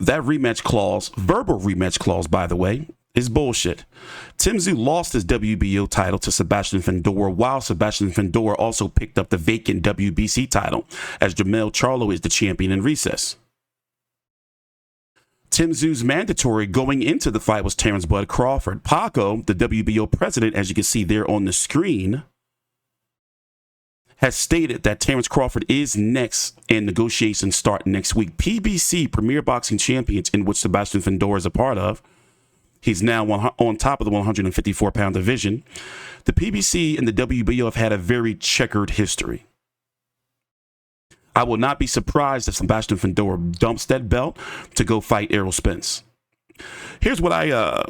that rematch clause, verbal rematch clause, by the way, is bullshit. Tszyu lost his WBO title to Sebastian Fundora, while Sebastian Fundora also picked up the vacant WBC title, as Jermell Charlo is the champion in recess. Tszyu's mandatory going into the fight was Terrence Bud Crawford. Paco, the WBO president, as you can see there on the screen, has stated that Terrence Crawford is next and negotiations start next week. PBC, Premier Boxing Champions, in which Sebastian Fundora is a part of, he's now on top of the 154-pound division. The PBC and the WBO have had a very checkered history. I will not be surprised if Sebastian Fundora dumps that belt to go fight Errol Spence. Here's what I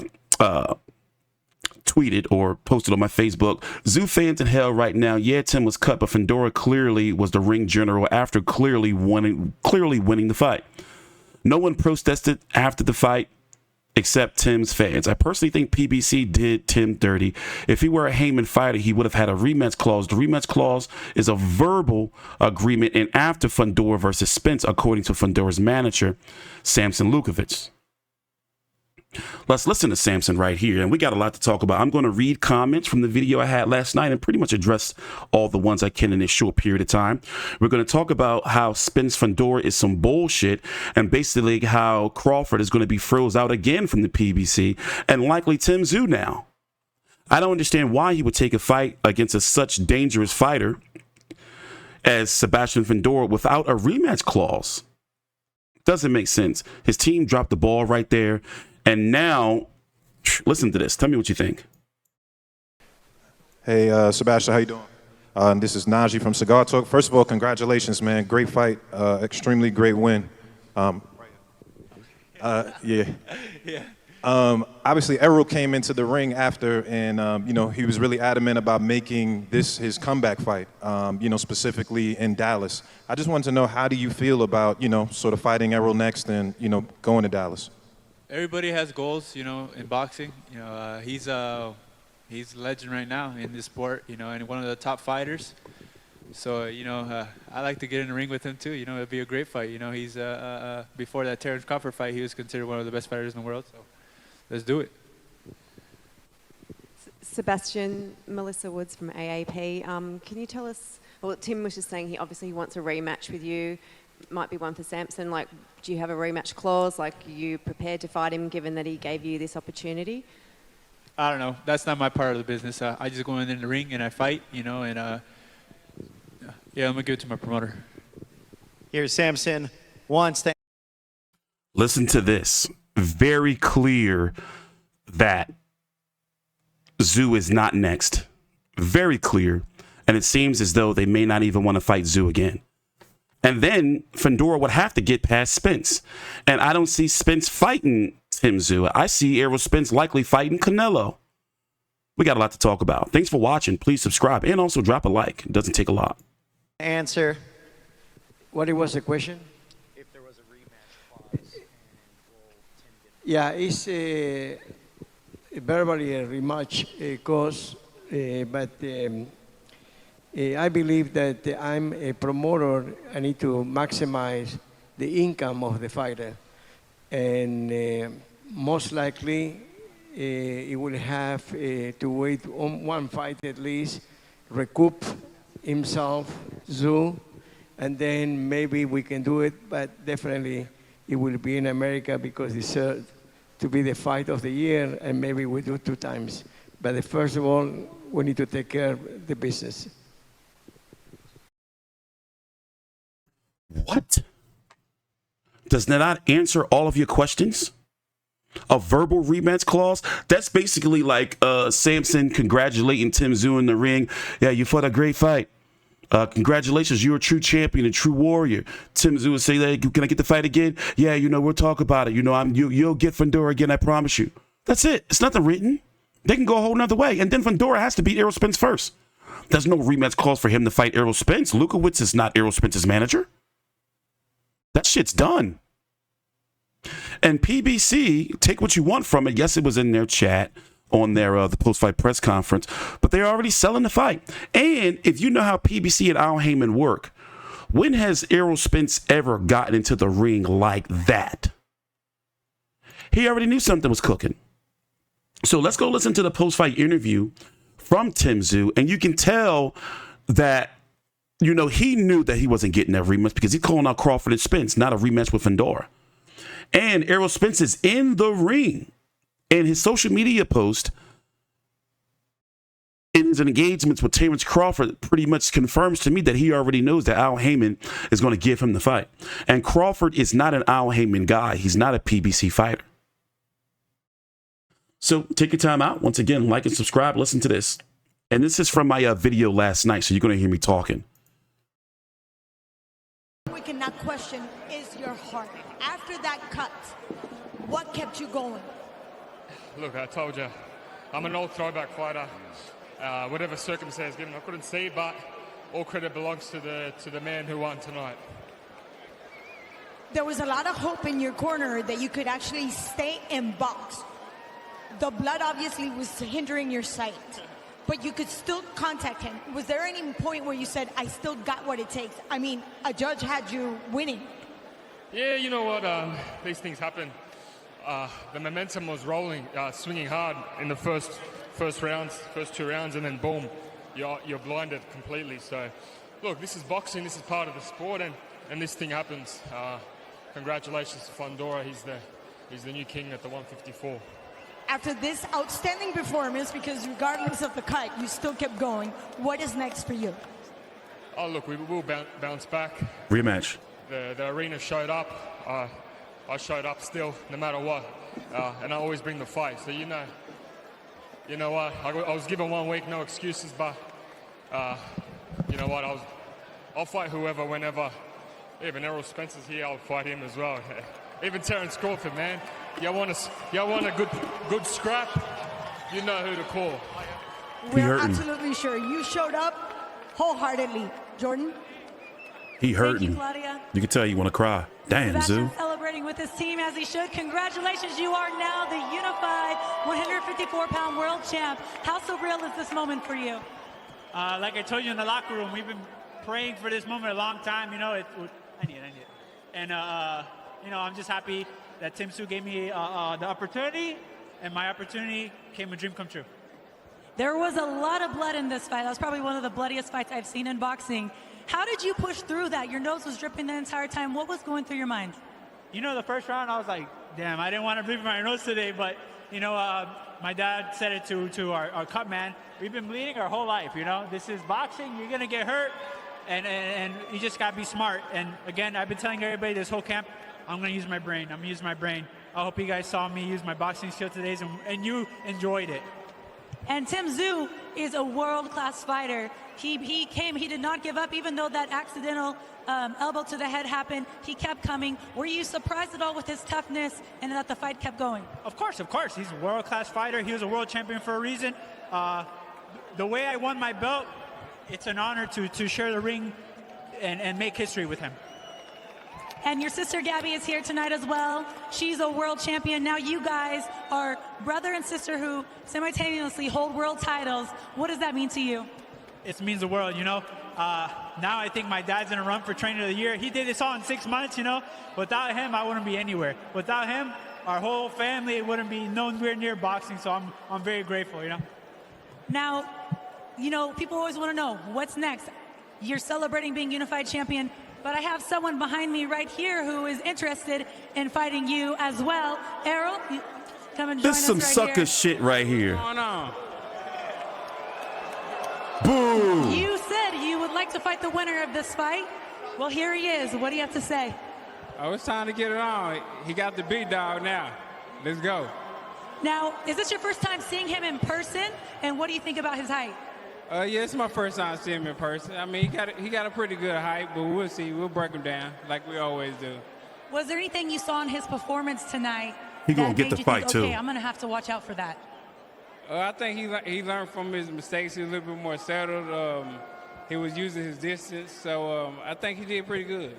tweeted or posted on my Facebook. Tszyu fans in hell right now. Yeah, Tim was cut, but Fundora clearly was the ring general after clearly winning the fight. No one protested after the fight except Tim's fans. I personally think PBC did Tim dirty. If he were a Heyman fighter, he would have had a rematch clause. The rematch clause is a verbal agreement, and after Fundora versus Spence, according to Fundora's manager, Samson Lukovic. Let's listen to Samson right here, and we got a lot to talk about. I'm going to read comments from the video I had last night and pretty much address all the ones I can in this short period of time. We're going to talk about how Spence Fundora is some bullshit, and basically how Crawford is going to be froze out again from the PBC, and likely Tszyu now. I don't understand why he would take a fight against a such dangerous fighter as Sebastian Fundora without a rematch clause. Doesn't make sense. His team dropped the ball right there. And now, listen to this. Tell me what you think. Hey, Sebastian, how you doing? This is Najee from Cigar Talk. First of all, congratulations, man. Great fight. Extremely great win. Yeah. Obviously, Errol came into the ring after, and he was really adamant about making this his comeback fight. Specifically in Dallas. I just wanted to know, how do you feel about sort of fighting Errol next and going to Dallas? Everybody has goals, in boxing. He's a legend right now in this sport, and one of the top fighters. So, I like to get in the ring with him too. It'll be a great fight. He's before that Terrence Crawford fight, he was considered one of the best fighters in the world. So, let's do it. Sebastian, Melissa Woods from AAP. Can you tell us? Well, Tim was just saying he obviously wants a rematch with you. Might be one for Samson. Like, do you have a rematch clause? Like, are you prepared to fight him given that he gave you this opportunity? I don't know. That's not my part of the business. I just go in the ring and I fight, and yeah, I'm gonna give it to my promoter. Here's Samson. Listen to this. Very clear that Tszyu is not next. Very clear. And it seems as though they may not even want to fight Tszyu again. And then Fundora would have to get past Spence. And I don't see Spence fighting Tszyu. I see Errol Spence likely fighting Canelo. We got a lot to talk about. Thanks for watching. Please subscribe and also drop a like. It doesn't take a lot. Answer. What was the question? If there was a rematch clause and will Tim get... Yeah, it's verbally a rematch clause, but I believe that I'm a promoter. I need to maximize the income of the fighter. And most likely, it will have to wait on one fight at least, recoup himself, Tszyu, and then maybe we can do it, but definitely it will be in America because it's to be the fight of the year, and maybe we do 2 times. But first of all, we need to take care of the business. What? Does that not answer all of your questions? A verbal rematch clause? That's basically like Samson congratulating Tszyu in the ring. Yeah, you fought a great fight. Congratulations, you're a true champion, a true warrior. Tszyu would say, hey, can I get the fight again? Yeah, we'll talk about it. You'll get Fundora again, I promise you. That's it. It's nothing written. They can go a whole nother way. And then Fundora has to beat Errol Spence first. There's no rematch clause for him to fight Errol Spence. Lukowitz is not Errol Spence's manager. That shit's done. And PBC, take what you want from it. Yes, it was in their chat on their the post-fight press conference, but they're already selling the fight. And if you know how PBC and Al Heyman work, when has Errol Spence ever gotten into the ring like that? he already knew something was cooking. So let's go listen to the post-fight interview from Tszyu, and you can tell that, you know, he knew that he wasn't getting that rematch because he's calling out Crawford and Spence, not a rematch with Fundora. And Errol Spence is in the ring, and his social media post in his engagements with Terrence Crawford pretty much confirms to me that he already knows that Al Heyman is going to give him the fight. And Crawford is not an Al Heyman guy. He's not a PBC fighter. So take your time out. Once again, like and subscribe. Listen to this. And this is from my video last night, so you're going to hear me talking. We cannot question is your heart. After that cut, what kept you going? Look, I told you, I'm an old throwback fighter. Whatever circumstance given, I couldn't see, but all credit belongs to the man who won tonight. There was a lot of hope in your corner that you could actually stay in box. The blood obviously was hindering your sight, but you could still contact him. Was there any point where you said, I still got what it takes? I mean, a judge had you winning. Yeah, you know what? These things happen. The momentum was rolling, swinging hard in the first two rounds, and then boom, you're blinded completely. So, look, this is boxing. This is part of the sport, and this thing happens. Congratulations to Fundora. He's the new king at the 154. After this outstanding performance, because regardless of the cut, you still kept going, what is next for you? Oh, look, we will bounce back. Rematch. The arena showed up. I showed up still, no matter what. And I always bring the fight. So, you know what? I was given 1 week, no excuses, but you know what? I'll fight whoever, whenever. Even Errol Spence is here, I'll fight him as well. Even Terrence Crawford, man. Y'all want a good scrap? You know who to call. We're absolutely sure. You showed up wholeheartedly. Jordan? He hurting. Thank you, Claudia. You can tell you want to cry. Damn, Sebastian Tszyu. celebrating with his team as he should. Congratulations, you are now the unified 154-pound world champ. How surreal is this moment for you? Like I told you in the locker room, we've been praying for this moment a long time. You know, I need it. And, you know, I'm just happy that Tszyu gave me the opportunity, and my opportunity came a dream come true. There was a lot of blood in this fight. That was probably one of the bloodiest fights I've seen in boxing. How did you push through that? Your nose was dripping the entire time. What was going through your mind? You know, the first round, I was like, damn, I didn't want to bleed my nose today, but, you know, my dad said it to our cut man. We've been bleeding our whole life, you know? This is boxing. You're going to get hurt, and you just got to be smart. And, again, I've been telling everybody this whole camp, I'm going to use my brain. I'm going to use my brain. I hope you guys saw me use my boxing skill today, and you enjoyed it. And Tszyu is a world-class fighter. He did not give up, even though that accidental elbow to the head happened. He kept coming. Were you surprised at all with his toughness and that the fight kept going? Of course. He's a world-class fighter. He was a world champion for a reason. The way I won my belt, it's an honor to share the ring and make history with him. And your sister Gabby is here tonight as well. She's a world champion. Now you guys are brother and sister who simultaneously hold world titles. What does that mean to you? It means the world, you know. Now I think my dad's in a run for trainer of the year. He did this all in 6 months, you know. Without him, I wouldn't be anywhere. Without him, our whole family wouldn't be nowhere near boxing, so I'm very grateful, you know. Now, you know, people always want to know, what's next? You're celebrating being unified champion, but I have someone behind me right here who is interested in fighting you as well. Errol, come and join us right here. This is some sucker shit right here. What's going on? Boom! You said you would like to fight the winner of this fight. Well, here he is. What do you have to say? Oh, it's time to get it on. He got the big dog now. Let's go. Now, is this your first time seeing him in person? And what do you think about his height? Yeah, it's my first time seeing him in person. I mean, he got a pretty good height, but we'll see. We'll break him down like we always do. Was there anything you saw in his performance tonight He gonna that get made the you fight think, too. okay, I'm gonna have to watch out for that? I think he learned from his mistakes. He's a little bit more settled. He was using his distance, so I think he did pretty good.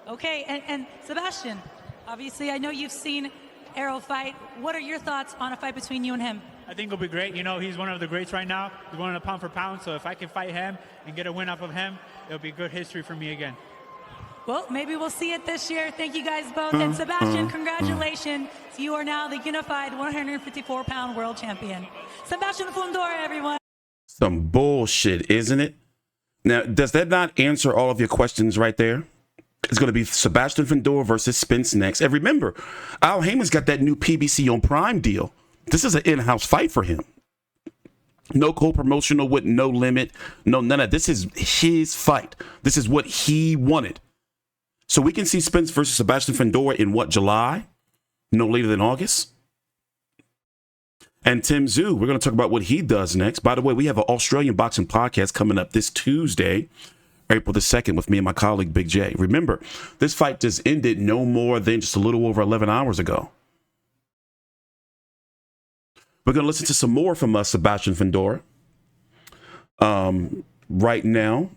Okay, and Sebastian, obviously I know you've seen Errol fight. What are your thoughts on a fight between you and him? I think it'll be great. You know, he's one of the greats right now. He's one of the pound for pound, so if I can fight him and get a win off of him, it'll be good history for me again. Well, maybe we'll see it this year. Thank you guys both. And Sebastian, congratulations. You are now the unified 154-pound world champion. Sebastian Fundora, everyone. Some bullshit, isn't it? Now, does that not answer all of your questions right there? It's going to be Sebastian Fundora versus Spence next. And remember, Al Heyman's got that new PBC on Prime deal. This is an in-house fight for him. No co-promotional with no limit. No, none of that. This is his fight. This is what he wanted. So we can see Spence versus Sebastian Fundora in what, July? No later than August? And Tszyu, we're going to talk about what he does next. By the way, we have an Australian boxing podcast coming up this Tuesday, April the 2nd, with me and my colleague, Big J. Remember, this fight just ended no more than just a little over 11 hours ago. We're going to listen to some more from Sebastian Fundora right now.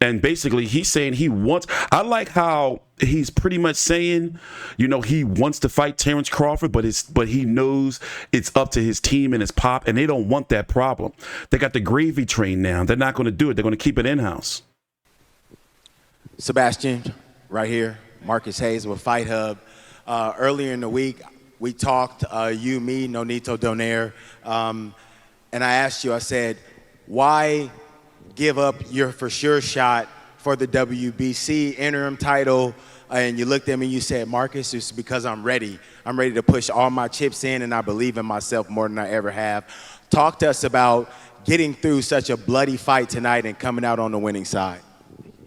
And basically, he's saying he wants, I like how he's pretty much saying, you know, he wants to fight Terrence Crawford, but he knows it's up to his team and his pop, and they don't want that problem. They got the gravy train now. They're not going to do it. They're going to keep it in-house. Sebastian, right here, Marcus Hayes with Fight Hub. Earlier in the week, we talked, you, me, Nonito Donaire, and I asked you, I said, why give up your for sure shot for the WBC interim title? And you looked at me and you said, Marcus, it's because I'm ready. I'm ready to push all my chips in, and I believe in myself more than I ever have. Talk to us about getting through such a bloody fight tonight and coming out on the winning side.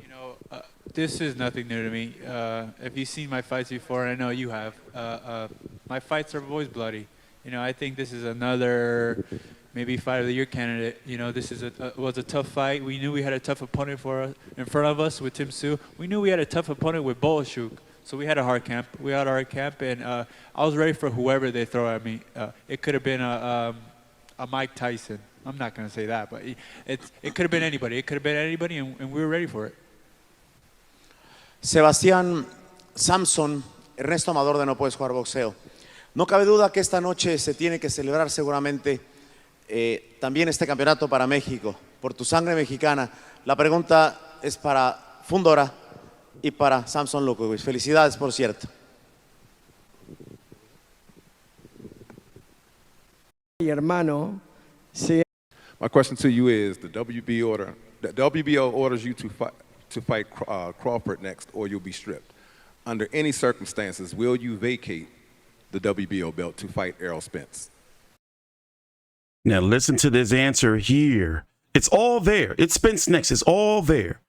You know, this is nothing new to me. If you've seen my fights before, I know you have, my fights are always bloody. You know, I think this is another maybe fight of the year candidate. You know, this is was a tough fight. We knew we had a tough opponent in front of us with Tszyu. We knew we had a tough opponent with Usyk. So we had a hard camp. We had a hard camp, and I was ready for whoever they throw at me. It could have been a Mike Tyson. I'm not going to say that, but it could have been anybody. It could have been anybody, and we were ready for it. Sebastián Samson, Ernesto Amador de No Puedes Jugar Boxeo. No cabe duda que esta noche se tiene que celebrar seguramente también este campeonato para México, por tu sangre mexicana. La pregunta es para Fundora y para Samson Lukowicz. Felicidades, por cierto. Mi hermano se. My question to you is: the WBO orders you to fight Crawford next, or you'll be stripped. Under any circumstances, will you vacate the WBO belt to fight Errol Spence? Now listen to this answer here. It's all there. It's Spence next. It's all there.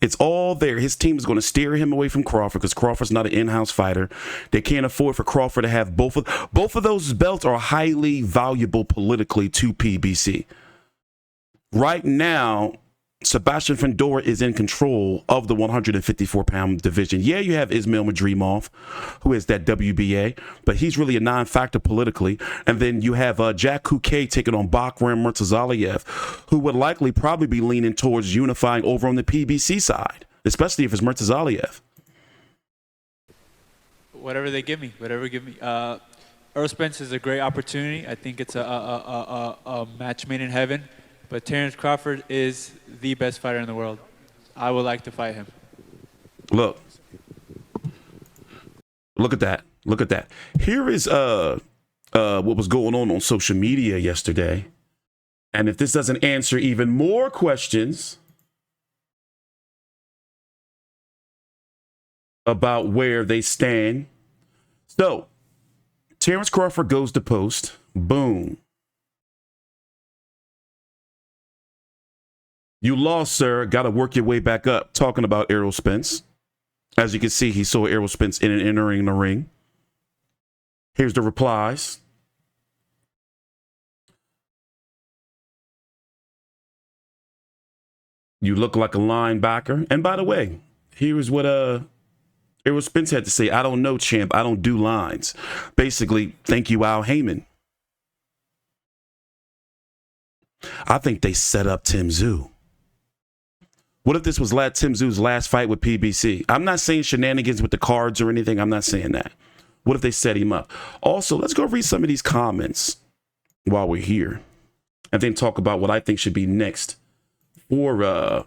It's all there. His team is going to steer him away from Crawford because Crawford's not an in-house fighter. They can't afford for Crawford to have both of those belts are highly valuable politically to PBC. Right now, Sebastian Fundora is in control of the 154-pound division. Yeah, you have Ismail Madrimov, who is that WBA, but he's really a non-factor politically. And then you have Jack Kouquet taking on Bakhram Murtazaliev, who would likely probably be leaning towards unifying over on the PBC side, especially if it's Murtazaliev. Whatever they give me, whatever give me. Errol Spence is a great opportunity. I think it's a match made in heaven. But Terrence Crawford is the best fighter in the world. I would like to fight him. Look at that. Look at that. Here is what was going on social media yesterday. And if this doesn't answer even more questions about where they stand. So, Terrence Crawford goes to post. Boom. You lost, sir. Got to work your way back up. Talking about Errol Spence. As you can see, he saw Errol Spence entering the ring. Here's the replies. You look like a linebacker. And by the way, here's what Errol Spence had to say. I don't know, champ. I don't do lines. Basically, thank you, Al Heyman. I think they set up Tszyu. What if this was Tszyu's last fight with PBC? I'm not saying shenanigans with the cards or anything. I'm not saying that. What if they set him up? Also, let's go read some of these comments while we're here and then talk about what I think should be next for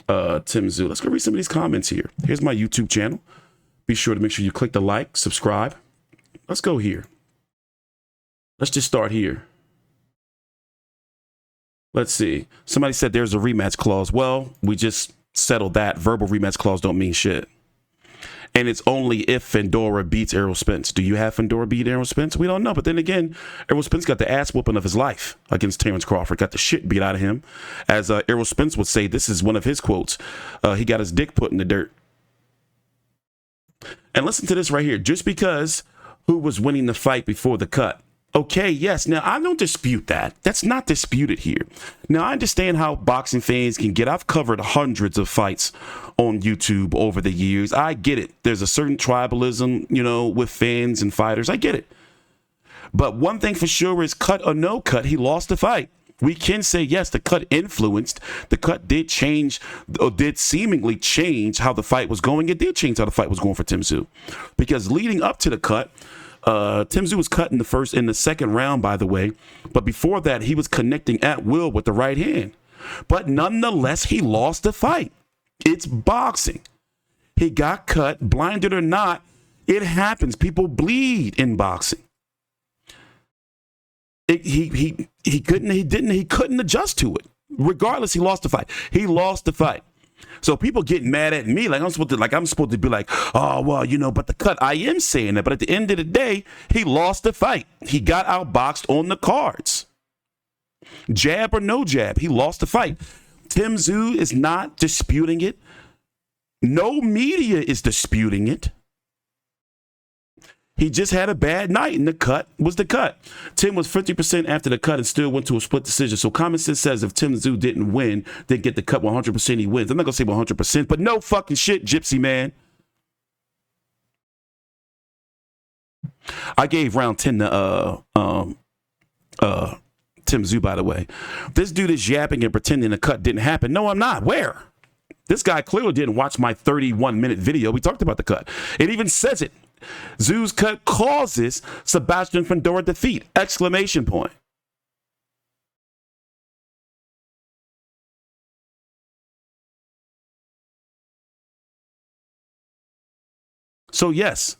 Tszyu. Let's go read some of these comments here. Here's my YouTube channel. Be sure to make sure you click the like, subscribe. Let's go here. Let's just start here. Let's see. Somebody said there's a rematch clause. Well, we just settled that. Verbal rematch clause don't mean shit. And it's only if Fundora beats Errol Spence. Do you have Fundora beat Errol Spence? We don't know. But then again, Errol Spence got the ass whooping of his life against Terrence Crawford. Got the shit beat out of him. As Errol Spence would say, this is one of his quotes. He got his dick put in the dirt. And listen to this right here. Just because who was winning the fight before the cut. Okay, yes. Now, I don't dispute that. That's not disputed here. Now, I understand how boxing fans can get. I've covered hundreds of fights on YouTube over the years. I get it. There's a certain tribalism, you know, with fans and fighters. I get it. But one thing for sure is cut or no cut, he lost the fight. We can say, yes, the cut influenced. The cut did change, or did seemingly change how the fight was going. It did change how the fight was going for Tszyu. Because leading up to the cut, Tszyu was cut in the second round, by the way. But before that, he was connecting at will with the right hand. But nonetheless, he lost the fight. It's boxing. He got cut, blinded or not. It happens. People bleed in boxing. He couldn't adjust to it. Regardless, he lost the fight. He lost the fight. So people get mad at me like I'm supposed to be like, oh, well, you know, but the cut, I am saying that. But at the end of the day, he lost the fight. He got outboxed on the cards. Jab or no jab, he lost the fight. Tszyu is not disputing it. No media is disputing it. He just had a bad night, and the cut was the cut. Tim was 50% after the cut and still went to a split decision. So common sense says if Tszyu didn't win, didn't get the cut 100%, he wins. I'm not going to say 100%, but no fucking shit, Gypsy man. I gave round 10 to Tszyu, by the way. This dude is yapping and pretending the cut didn't happen. No, I'm not. Where? This guy clearly didn't watch my 31-minute video. We talked about the cut. It even says it. Tszyu's cut causes Sebastian Fundora defeat! Exclamation point. So yes,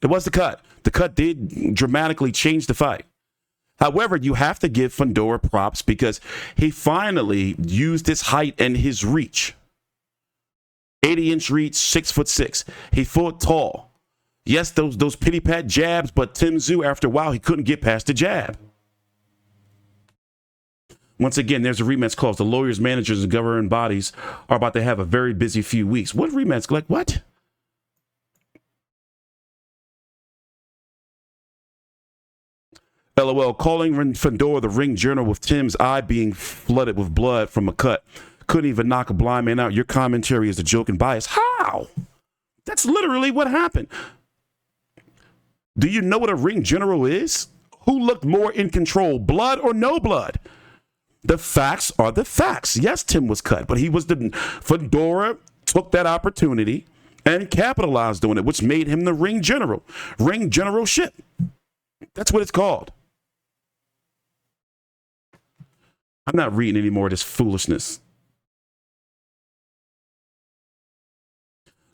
it was the cut. The cut did dramatically change the fight. However, you have to give Fundora props because he finally used his height and his reach. 80-inch reach, 6'6". He fought tall. Yes, those pity-pat jabs, but Tszyu, after a while, he couldn't get past the jab. Once again, there's a rematch clause. The lawyers, managers, and governing bodies are about to have a very busy few weeks. What rematch? Like what? LOL, calling Fundora the ring general with Tim's eye being flooded with blood from a cut. Couldn't even knock a blind man out. Your commentary is a joke and bias. How? That's literally what happened. Do you know what a ring general is? Who looked more in control, blood or no blood? The facts are the facts. Yes, Tim was cut, but Fundora took that opportunity and capitalized on it, which made him the ring general. Ring generalship. That's what it's called. I'm not reading any more of this foolishness.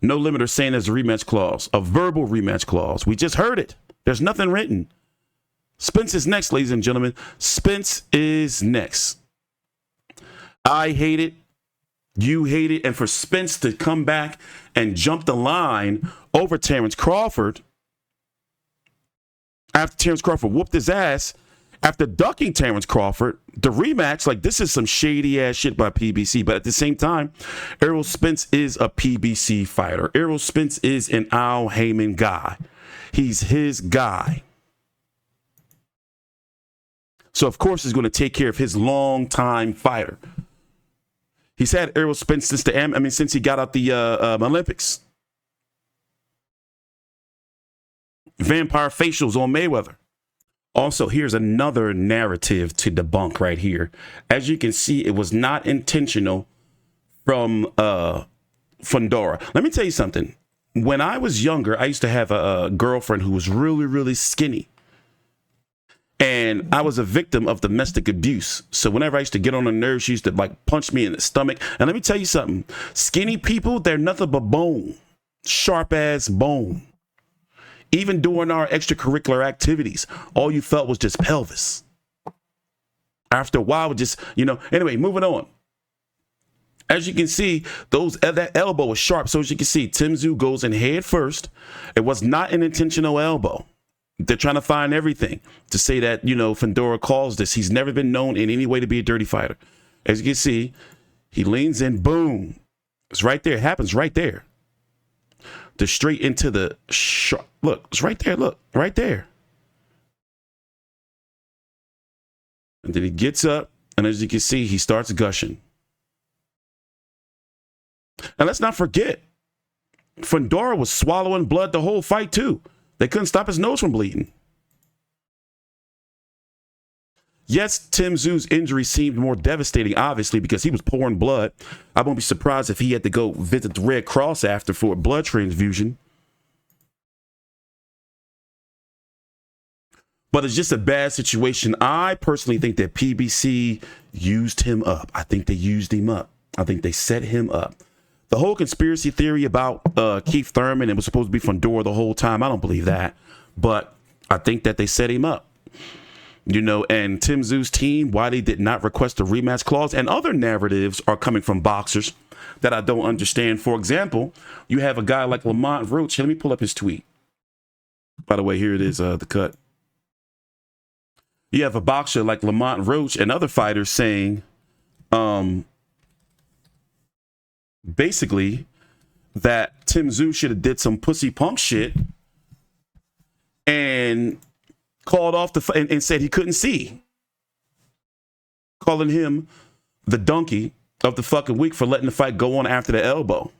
No limiter saying there's a rematch clause, a verbal rematch clause. We just heard it. There's nothing written. Spence is next, ladies and gentlemen. Spence is next. I hate it. You hate it. And for Spence to come back and jump the line over Terrence Crawford after Terrence Crawford whooped his ass, after ducking Terrence Crawford, the rematch, like this is some shady ass shit by PBC. But at the same time, Errol Spence is a PBC fighter. Errol Spence is an Al Heyman guy. He's his guy. So of course he's going to take care of his longtime fighter. He's had Errol Spence since he got out the Olympics. Vampire facials on Mayweather. Also, here's another narrative to debunk right here. As you can see, it was not intentional from Fundora. Let me tell you something. When I was younger, I used to have a girlfriend who was really, really skinny. And I was a victim of domestic abuse. So whenever I used to get on her nerves, she used to like punch me in the stomach. And let me tell you something. Skinny people, they're nothing but bone. Sharp ass bone. Even during our extracurricular activities, all you felt was just pelvis. After a while, just, anyway, moving on. As you can see, that elbow was sharp. So as you can see, Tszyu goes in head first. It was not an intentional elbow. They're trying to find everything to say that, Fundora calls this. He's never been known in any way to be a dirty fighter. As you can see, he leans in, boom. It's right there. It happens right there. The straight into the sharp. Look, it's right there. Look, right there. And then he gets up, and as you can see, he starts gushing. And let's not forget, Fundora was swallowing blood the whole fight, too. They couldn't stop his nose from bleeding. Yes, Tszyu's injury seemed more devastating, obviously, because he was pouring blood. I won't be surprised if he had to go visit the Red Cross after for a blood transfusion. But it's just a bad situation. I personally think that PBC used him up. I think they used him up. I think they set him up. The whole conspiracy theory about Keith Thurman, it was supposed to be Fundora the whole time. I don't believe that. But I think that they set him up. And Tszyu's team, why they did not request a rematch clause. And other narratives are coming from boxers that I don't understand. For example, you have a guy like Lamont Roach. Let me pull up his tweet. By the way, here it is, the cut. You have a boxer like Lamont Roach and other fighters saying, basically, that Tszyu should have did some pussy punk shit and called off the fight and said he couldn't see, calling him the donkey of the fucking week for letting the fight go on after the elbow.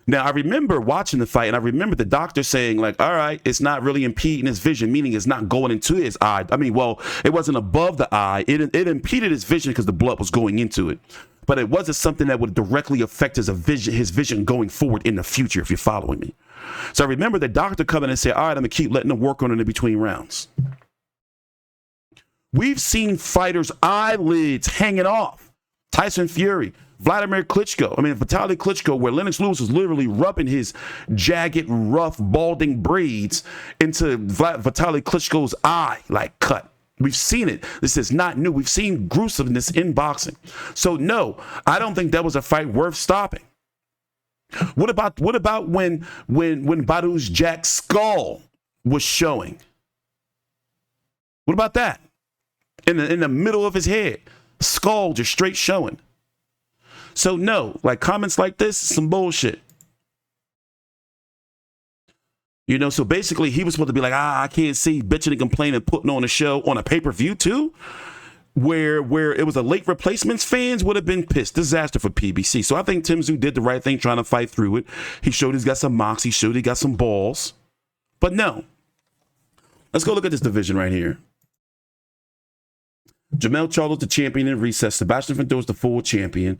Now, I remember watching the fight, and I remember the doctor saying, like, all right, it's not really impeding his vision, meaning it's not going into his eye. I mean, well, it wasn't above the eye. It impeded his vision because the blood was going into it. But it wasn't something that would directly affect his vision going forward in the future, if you're following me. So I remember the doctor coming and say, all right, I'm going to keep letting him work on it in between rounds. We've seen fighters' eyelids hanging off. Tyson Fury, Vladimir Klitschko, Vitaly Klitschko, where Lennox Lewis was literally rubbing his jagged, rough, balding braids into Vitaly Klitschko's eye, like cut. We've seen it. This is not new. We've seen gruesomeness in boxing. So no, I don't think that was a fight worth stopping. What about when Badu's Jack skull was showing? What about that? In the middle of his head, skull just straight showing. So no, like comments like this, some bullshit. So basically he was supposed to be like, I can't see, bitching and complaining, putting on a show on a pay-per-view too, where it was a late replacements. Fans would have been pissed. Disaster for PBC. So I think Tszyu did the right thing trying to fight through it. He showed he's got some moxie, showed he got some balls. But no. Let's go look at this division right here. Jamel Charlo's the champion in recess. Sebastian Fundora is the full champion.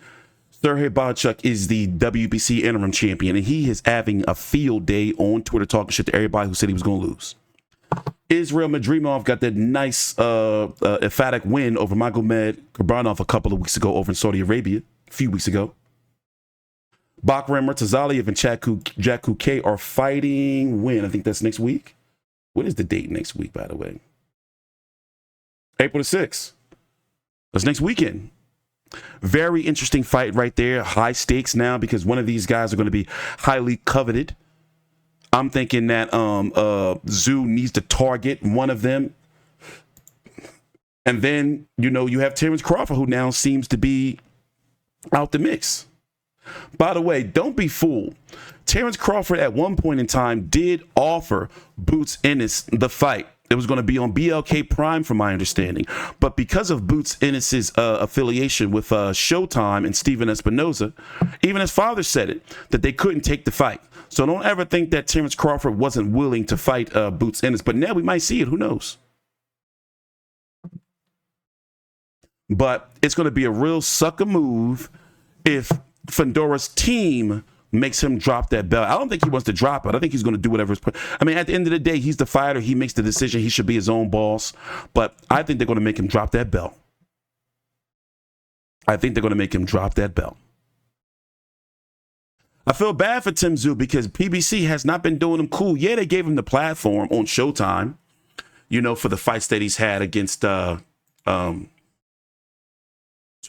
Sergey Bohachuk is the WBC interim champion, and he is having a field day on Twitter talking shit to everybody who said he was going to lose. Israel Madrimov got that nice emphatic win over Magomed Kurbanov a couple of weeks ago over in Saudi Arabia, a few weeks ago. Bakram Murtazaliev and Jaku K are fighting when? I think that's next week. What is the date next week, by the way? April the 6th. That's next weekend. Very interesting fight right there. High stakes now because one of these guys are going to be highly coveted. I'm thinking that Tszyu needs to target one of them. And then, you have Terrence Crawford, who now seems to be out the mix. By the way, don't be fooled. Terrence Crawford at one point in time did offer Boots Ennis the fight. It was going to be on BLK Prime, from my understanding. But because of Boots Ennis' affiliation with Showtime and Steven Espinoza, even his father said it, that they couldn't take the fight. So don't ever think that Terrence Crawford wasn't willing to fight Boots Ennis. But now we might see it. Who knows? But it's going to be a real sucker move if Fundora's team makes him drop that belt. I don't think he wants to drop it. I think he's going to do whatever. I mean, at the end of the day, he's the fighter. He makes the decision. He should be his own boss. But I think they're going to make him drop that belt. I think they're going to make him drop that belt. I feel bad for Tszyu because PBC has not been doing him cool. Yeah, they gave him the platform on Showtime, you know, for the fights that he's had against Terrell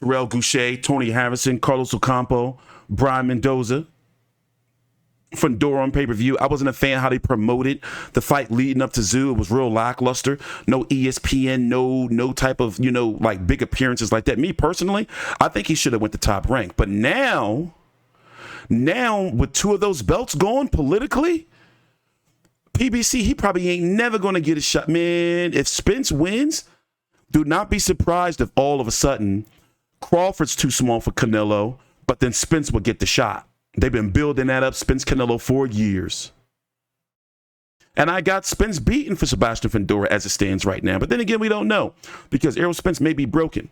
Goucher, Tony Harrison, Carlos Ocampo, Brian Mendoza, Fundora on pay-per-view. I wasn't a fan how they promoted the fight leading up to Tszyu. It was real lackluster. No ESPN, no type of, you know, like big appearances like that. Me personally, I think he should have went to Top Rank. But now with 2 of those belts gone politically, PBC, he probably ain't never going to get a shot. Man, if Spence wins, do not be surprised if all of a sudden Crawford's too small for Canelo, but then Spence will get the shot. They've been building that up, Spence Canelo, for years. And I got Spence beaten for Sebastian Fundora as it stands right now. But then again, we don't know because Errol Spence may be broken.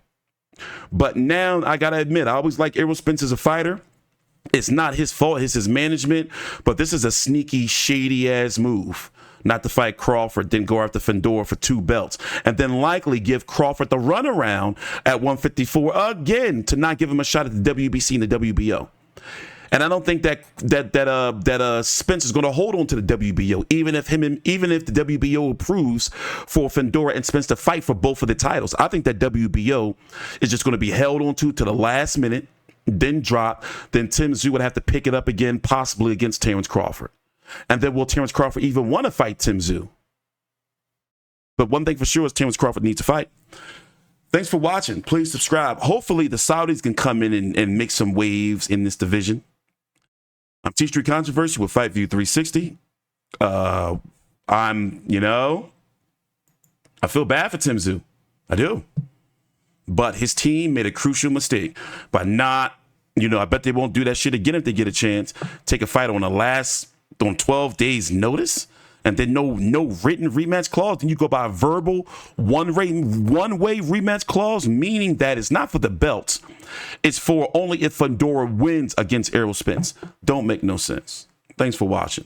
But now I got to admit, I always like Errol Spence as a fighter. It's not his fault, it's his management, but this is a sneaky, shady-ass move. Not to fight Crawford, then go after Fundora for 2 belts, and then likely give Crawford the runaround at 154 again to not give him a shot at the WBC and the WBO. And I don't think that Spence is going to hold on to the WBO, even if the WBO approves for Fundora and Spence to fight for both of the titles. I think that WBO is just going to be held on to the last minute, then drop. Then Tszyu would have to pick it up again, possibly against Terrence Crawford. And then will Terrence Crawford even want to fight Tszyu? But one thing for sure is Terrence Crawford needs to fight. Thanks for watching. Please subscribe. Hopefully the Saudis can come in and make some waves in this division. I'm TstreeT Controversy with Fight View 360. I feel bad for Tszyu. I do. But his team made a crucial mistake by not, I bet they won't do that shit again if they get a chance. Take a fight on 12 days notice, and then no written rematch clause. Then you go by a verbal one-way rematch clause, meaning that it's not for the belts. It's for only if Fundora wins against Errol Spence. Don't make no sense. Thanks for watching.